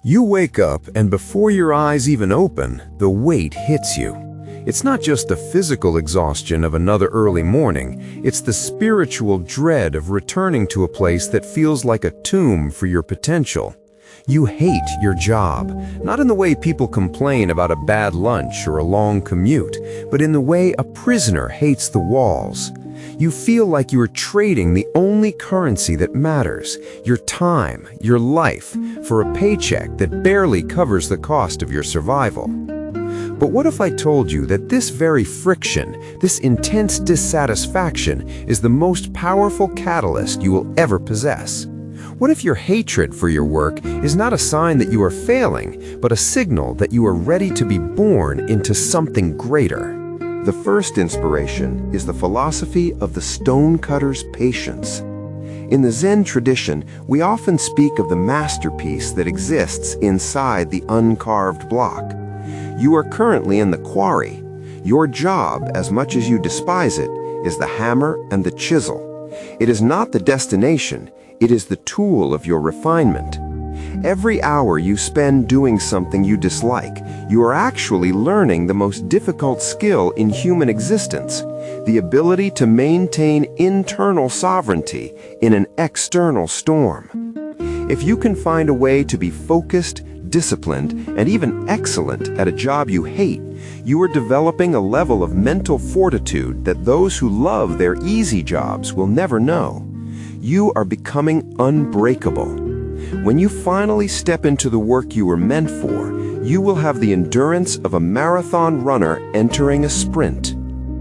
You wake up, and before your eyes even open, the weight hits you. It's not just the physical exhaustion of another early morning, it's the spiritual dread of returning to a place that feels like a tomb for your potential. You hate your job, not in the way people complain about a bad lunch or a long commute, but in the way a prisoner hates the walls. You feel like you are trading the only currency that matters, your time, your life, for a paycheck that barely covers the cost of your survival. But what if I told you that this very friction, this intense dissatisfaction, is the most powerful catalyst you will ever possess? What if your hatred for your work is not a sign that you are failing, but a signal that you are ready to be born into something greater? The first inspiration is the philosophy of the stonecutter's patience. In the Zen tradition, we often speak of the masterpiece that exists inside the uncarved block. You are currently in the quarry. Your job, as much as you despise it, is the hammer and the chisel. It is not the destination, it is the tool of your refinement. Every hour you spend doing something you dislike, you are actually learning the most difficult skill in human existence, the ability to maintain internal sovereignty in an external storm. If you can find a way to be focused, disciplined, and even excellent at a job you hate, you are developing a level of mental fortitude that those who love their easy jobs will never know. You are becoming unbreakable. When you finally step into the work you were meant for, you will have the endurance of a marathon runner entering a sprint.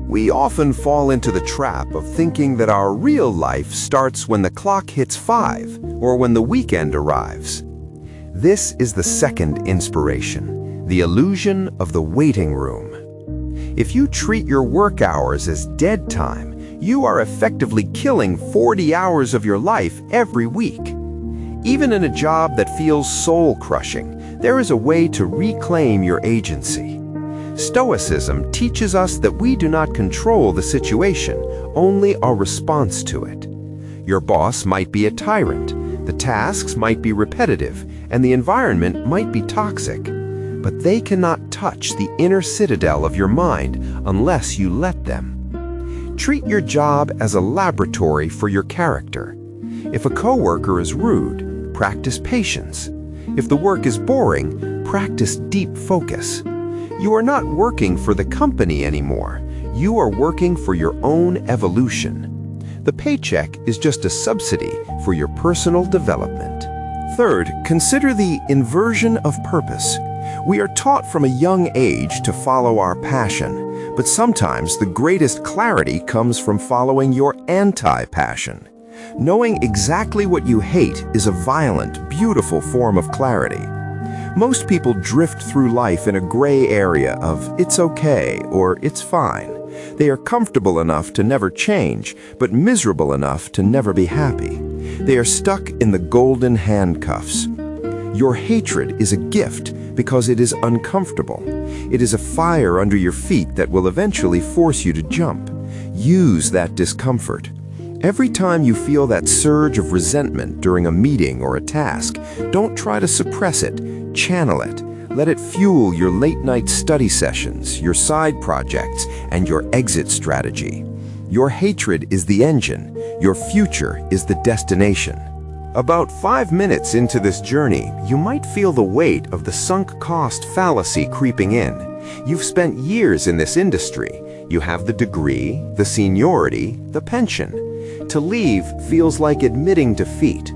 We often fall into the trap of thinking that our real life starts when the clock hits 5 or when the weekend arrives. This is the second inspiration, the illusion of the waiting room. If you treat your work hours as dead time, you are effectively killing 40 hours of your life every week. Even in a job that feels soul-crushing, there is a way to reclaim your agency. Stoicism teaches us that we do not control the situation, only our response to it. Your boss might be a tyrant, the tasks might be repetitive, and the environment might be toxic, but they cannot touch the inner citadel of your mind unless you let them. Treat your job as a laboratory for your character. If a coworker is rude, practice patience. If the work is boring, practice deep focus. You are not working for the company anymore. You are working for your own evolution. The paycheck is just a subsidy for your personal development. Third, consider the inversion of purpose. We are taught from a young age to follow our passion, but sometimes the greatest clarity comes from following your anti-passion. Knowing exactly what you hate is a violent, beautiful form of clarity. Most people drift through life in a gray area of it's okay or it's fine. They are comfortable enough to never change, but miserable enough to never be happy. They are stuck in the golden handcuffs. Your hatred is a gift because it is uncomfortable. It is a fire under your feet that will eventually force you to jump. Use that discomfort. Every time you feel that surge of resentment during a meeting or a task, don't try to suppress it, channel it. Let it fuel your late-night study sessions, your side projects, and your exit strategy. Your hatred is the engine, your future is the destination. About 5 minutes into this journey, you might feel the weight of the sunk cost fallacy creeping in. You've spent years in this industry. You have the degree, the seniority, the pension. To leave feels like admitting defeat.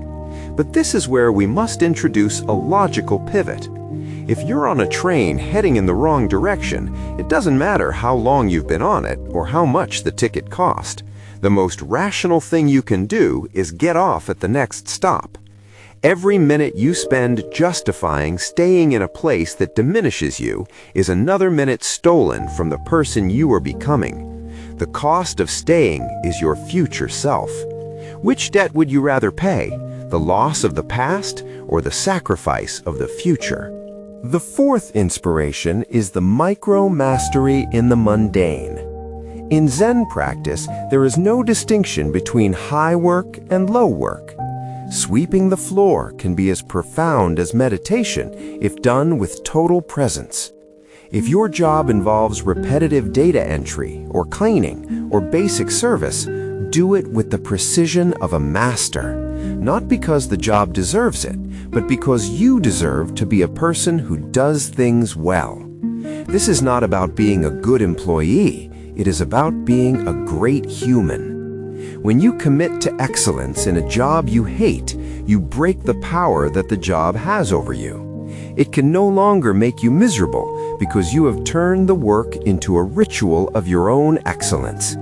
But this is where we must introduce a logical pivot. If you're on a train heading in the wrong direction, it doesn't matter how long you've been on it or how much the ticket cost. The most rational thing you can do is get off at the next stop. Every minute you spend justifying staying in a place that diminishes you is another minute stolen from the person you are becoming. The cost of staying is your future self. Which debt would you rather pay? The loss of the past or the sacrifice of the future? The fourth inspiration is the micro-mastery in the mundane. In Zen practice, there is no distinction between high work and low work. Sweeping the floor can be as profound as meditation if done with total presence. If your job involves repetitive data entry or cleaning or basic service, do it with the precision of a master, not because the job deserves it, but because you deserve to be a person who does things well. This is not about being a good employee, it is about being a great human. When you commit to excellence in a job you hate, you break the power that the job has over you. It can no longer make you miserable because you have turned the work into a ritual of your own excellence.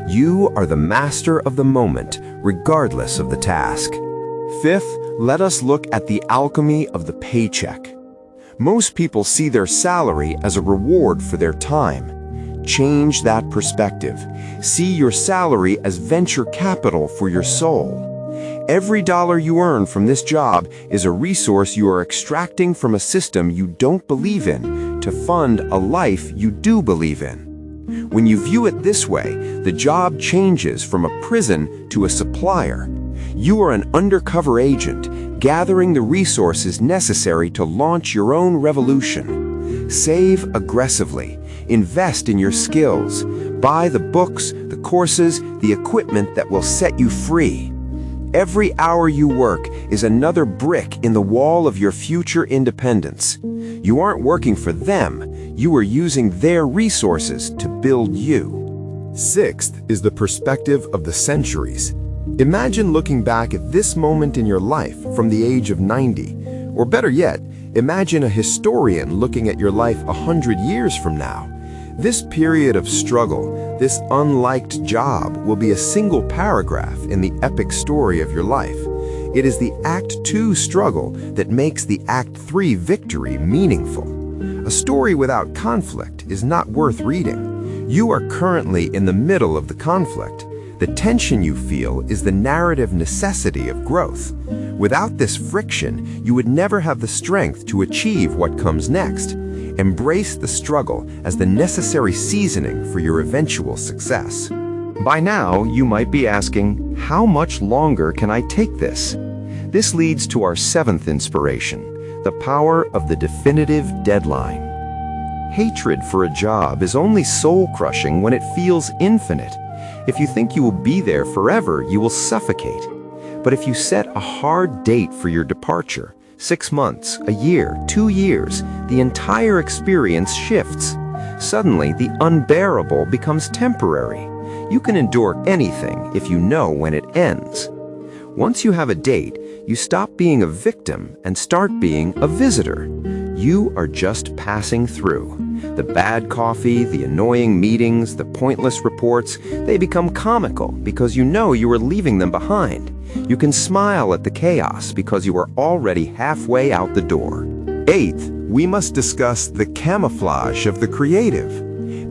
You are the master of the moment, regardless of the task. Fifth, let us look at the alchemy of the paycheck. Most people see their salary as a reward for their time. Change that perspective. See your salary as venture capital for your soul. Every dollar you earn from this job is a resource you are extracting from a system you don't believe in to fund a life you do believe in. When you view it this way, the job changes from a prison to a supplier. You are an undercover agent, gathering the resources necessary to launch your own revolution. Save aggressively. Invest in your skills. Buy the books, the courses, the equipment that will set you free. Every hour you work is another brick in the wall of your future independence. You aren't working for them, you are using their resources to build you. Sixth is the perspective of the centuries. Imagine looking back at this moment in your life from the age of 90. Or better yet, imagine a historian looking at your life 100 years from now. This period of struggle, this unliked job, will be a single paragraph in the epic story of your life. It is the Act 2 struggle that makes the Act 3 victory meaningful. A story without conflict is not worth reading. You are currently in the middle of the conflict. The tension you feel is the narrative necessity of growth. Without this friction, you would never have the strength to achieve what comes next. Embrace the struggle as the necessary seasoning for your eventual success. By now, you might be asking, how much longer can I take this? This leads to our seventh inspiration, the power of the definitive deadline. Hatred for a job is only soul-crushing when it feels infinite. If you think you will be there forever, you will suffocate. But if you set a hard date for your departure, 6 months, a year, 2 years, the entire experience shifts. Suddenly, the unbearable becomes temporary. You can endure anything if you know when it ends. Once you have a date, you stop being a victim and start being a visitor. You are just passing through. The bad coffee, the annoying meetings, the pointless reports, they become comical because you know you are leaving them behind. You can smile at the chaos because you are already halfway out the door. Eighth, we must discuss the camouflage of the creative.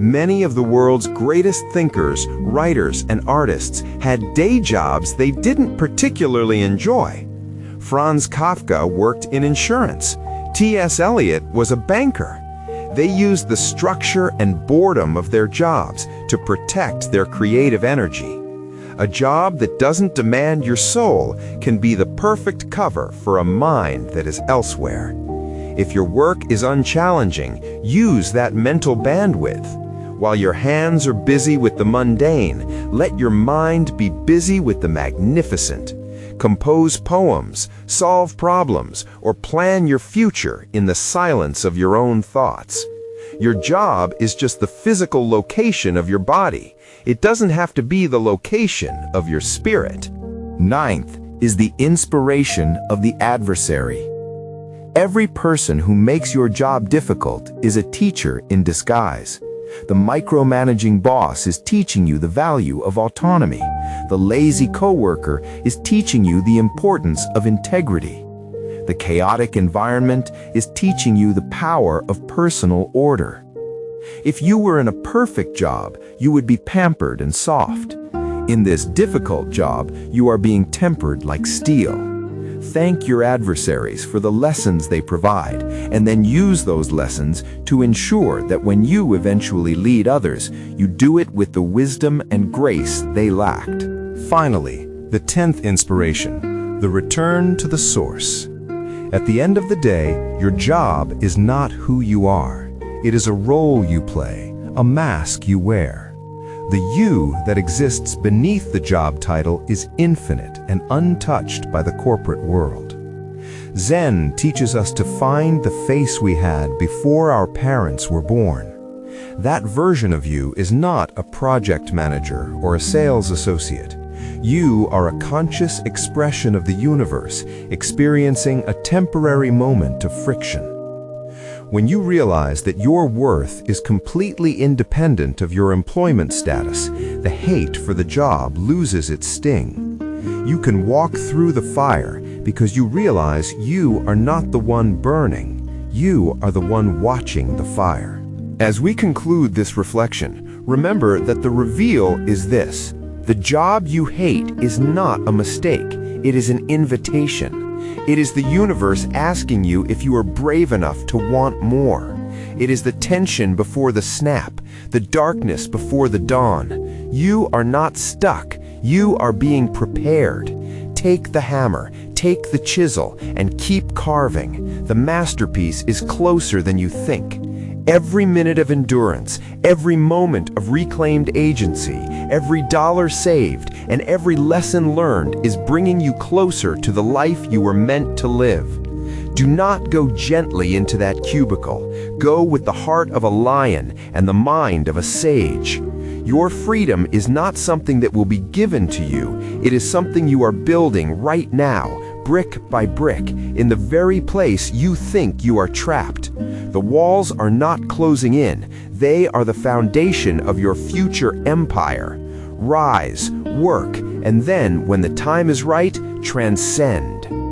Many of the world's greatest thinkers, writers, and artists had day jobs they didn't particularly enjoy. Franz Kafka worked in insurance. T.S. Eliot was a banker. They used the structure and boredom of their jobs to protect their creative energy. A job that doesn't demand your soul can be the perfect cover for a mind that is elsewhere. If your work is unchallenging, use that mental bandwidth. While your hands are busy with the mundane, let your mind be busy with the magnificent. Compose poems, solve problems, or plan your future in the silence of your own thoughts. Your job is just the physical location of your body. It doesn't have to be the location of your spirit. Ninth is the inspiration of the adversary. Every person who makes your job difficult is a teacher in disguise. The micromanaging boss is teaching you the value of autonomy. The lazy coworker is teaching you the importance of integrity. The chaotic environment is teaching you the power of personal order. If you were in a perfect job, you would be pampered and soft. In this difficult job, you are being tempered like steel. Thank your adversaries for the lessons they provide, and then use those lessons to ensure that when you eventually lead others, you do it with the wisdom and grace they lacked. Finally, the 10th inspiration, the return to the source. At the end of the day, your job is not who you are. It is a role you play, a mask you wear. The you that exists beneath the job title is infinite and untouched by the corporate world. Zen teaches us to find the face we had before our parents were born. That version of you is not a project manager or a sales associate. You are a conscious expression of the universe, experiencing a temporary moment of friction. When you realize that your worth is completely independent of your employment status, the hate for the job loses its sting. You can walk through the fire because you realize you are not the one burning. You are the one watching the fire. As we conclude this reflection, remember that the reveal is this: the job you hate is not a mistake. It is an invitation. It is the universe asking you if you are brave enough to want more. It is the tension before the snap, the darkness before the dawn. You are not stuck. You are being prepared. Take the hammer, take the chisel, and keep carving. The masterpiece is closer than you think. Every minute of endurance, every moment of reclaimed agency, every dollar saved, and every lesson learned is bringing you closer to the life you were meant to live. Do not go gently into that cubicle. Go with the heart of a lion and the mind of a sage. Your freedom is not something that will be given to you. It is something you are building right now, brick by brick, in the very place you think you are trapped. The walls are not closing in. They are the foundation of your future empire. Rise, work, and then, when the time is right, transcend.